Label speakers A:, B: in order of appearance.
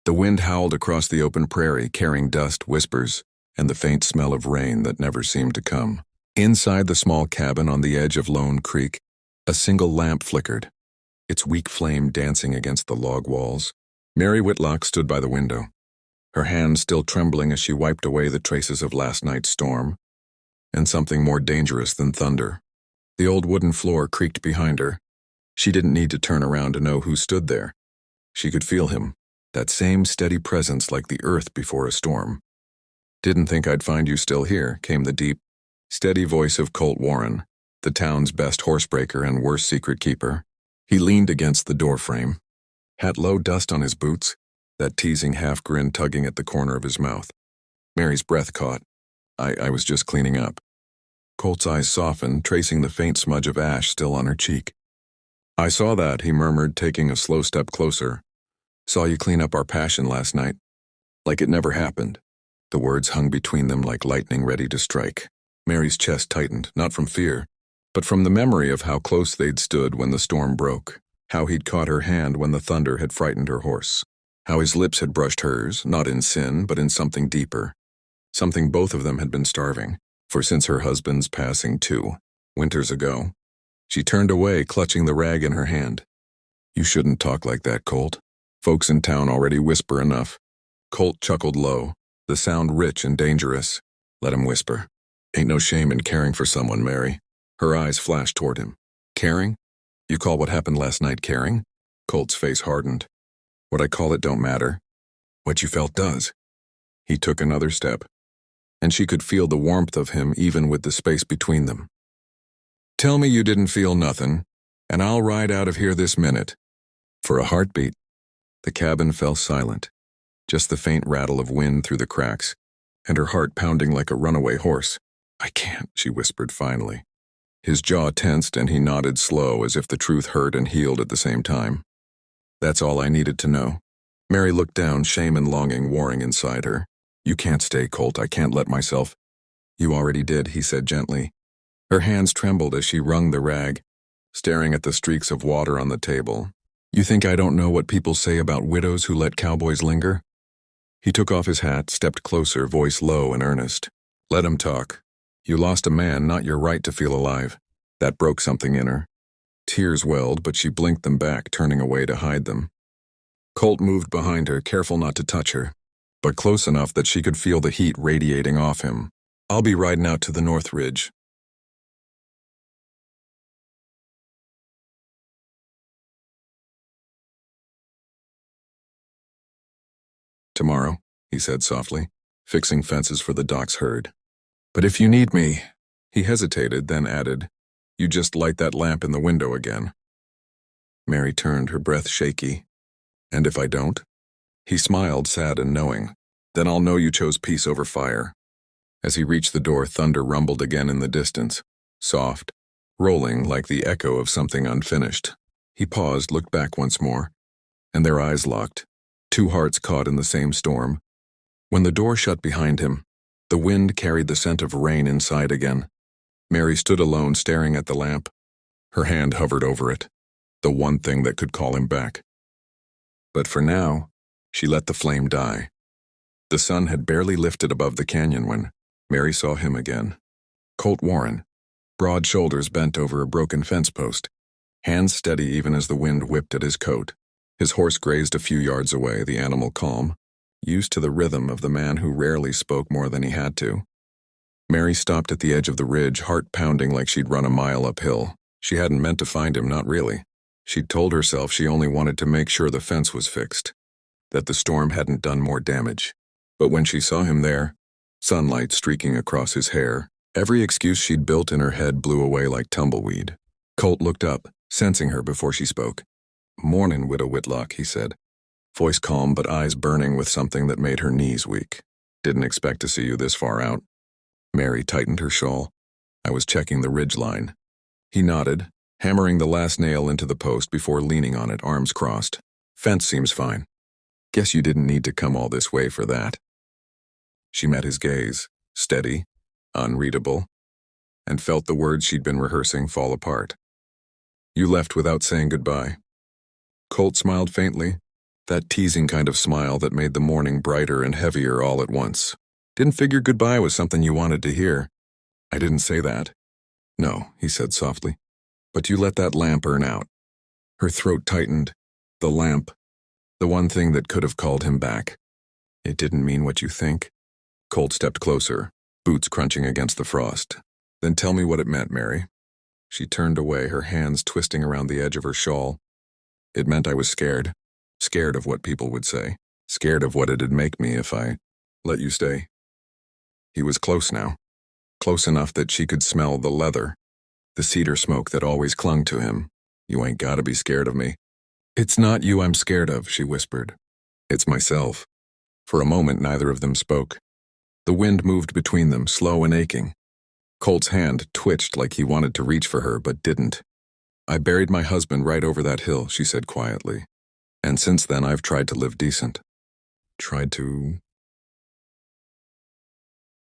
A: The wind howled across the open prairie, carrying dust, whispers, and the faint smell of rain that never seemed to come. Inside the small cabin on the edge of Lone Creek, a single lamp flickered, its weak flame dancing against the log walls. Mary Whitlock stood by the window, her hands still trembling as she wiped away the traces of last night's storm, and something more dangerous than thunder. The old wooden floor creaked behind her. She didn't need to turn around to know who stood there. She could feel him, that same steady presence like the earth before a storm. "Didn't think I'd find you still here," came the deep, steady voice of Colt Warren, the town's best horsebreaker and worst secret keeper. He leaned against the doorframe, hat low, dust on his boots, that teasing half-grin tugging at the corner of his mouth. Mary's breath caught. I was just cleaning up." Colt's eyes softened, tracing the faint smudge of ash still on her cheek. "I saw that," he murmured, taking a slow step closer. "Saw you clean up our passion last night. Like it never happened." The words hung between them like lightning ready to strike. Mary's chest tightened, not from fear, but from the memory of how close they'd stood when the storm broke, how he'd caught her hand when the thunder had frightened her horse, how his lips had brushed hers, not in sin, but in something deeper, something both of them had been starving for since her husband's passing 2 winters ago. She turned away, clutching the rag in her hand. "You shouldn't talk like that, Colt. Folks in town already whisper enough." Colt chuckled low, the sound rich and dangerous. "Let him whisper. Ain't no shame in caring for someone, Mary." Her eyes flashed toward him. "Caring? You call what happened last night caring?" Colt's face hardened. "What I call it don't matter. What you felt does." He took another step, and she could feel the warmth of him even with the space between them. "Tell me you didn't feel nothing, and I'll ride out of here this minute." For a heartbeat, the cabin fell silent, just the faint rattle of wind through the cracks, and her heart pounding like a runaway horse. "I can't," she whispered finally. His jaw tensed and he nodded slow as if the truth hurt and healed at the same time. "That's all I needed to know." Mary looked down, shame and longing warring inside her. "You can't stay, Colt. I can't let myself." "You already did," he said gently. Her hands trembled as she wrung the rag, staring at the streaks of water on the table. "You think I don't know what people say about widows who let cowboys linger?" He took off his hat, stepped closer, voice low and earnest. "Let him talk. You lost a man, not your right to feel alive." That broke something in her. Tears welled, but she blinked them back, turning away to hide them. Colt moved behind her, careful not to touch her, but close enough that she could feel the heat radiating off him. "I'll be riding out to the North Ridge." "Tomorrow," he said softly, fixing fences for the dock's herd. "But if you need me," he hesitated, then added, "you just light that lamp in the window again." Mary turned, her breath shaky. "And if I don't?" He smiled, sad and knowing. "Then I'll know you chose peace over fire." As he reached the door, thunder rumbled again in the distance, soft, rolling like the echo of something unfinished. He paused, looked back once more, and their eyes locked, 2 hearts caught in the same storm. When the door shut behind him, the wind carried the scent of rain inside again. Mary stood alone, staring at the lamp. Her hand hovered over it, the one thing that could call him back. But for now, she let the flame die. The sun had barely lifted above the canyon when Mary saw him again. Colt Warren, broad shoulders bent over a broken fence post, hands steady even as the wind whipped at his coat. His horse grazed a few yards away, the animal calm, used to the rhythm of the man who rarely spoke more than he had to. Mary stopped at the edge of the ridge, heart pounding like she'd run a mile uphill. She hadn't meant to find him, not really. She'd told herself she only wanted to make sure the fence was fixed, that the storm hadn't done more damage. But when she saw him there, sunlight streaking across his hair, every excuse she'd built in her head blew away like tumbleweed. Colt looked up, sensing her before she spoke. "Mornin', Widow Whitlock," he said, voice calm but eyes burning with something that made her knees weak. "Didn't expect to see you this far out." Mary tightened her shawl. "I was checking the ridge line." He nodded, hammering the last nail into the post before leaning on it, arms crossed. "Fence seems fine. Guess you didn't need to come all this way for that." She met his gaze, steady, unreadable, and felt the words she'd been rehearsing fall apart. "You left without saying goodbye." Colt smiled faintly, That teasing kind of smile that made the morning brighter and heavier all at once. Didn't figure goodbye was something you wanted to hear. I didn't say that. No, he said softly. But you let that lamp burn out. Her throat tightened. The lamp. The one thing that could have called him back. It didn't mean what you think. Colt stepped closer, boots crunching against the frost. Then tell me what it meant, Mary. She turned away, her hands twisting around the edge of her shawl. It meant I was scared. Scared of what people would say. Scared of what it'd make me if I let you stay. He was close now. Close enough that she could smell the leather. The cedar smoke that always clung to him. You ain't gotta be scared of me. It's not you I'm scared of, she whispered. It's myself. For a moment, neither of them spoke. The wind moved between them, slow and aching. Colt's hand twitched like he wanted to reach for her, but didn't. I buried my husband right over that hill, she said quietly. And since then, I've tried to live decent. Tried to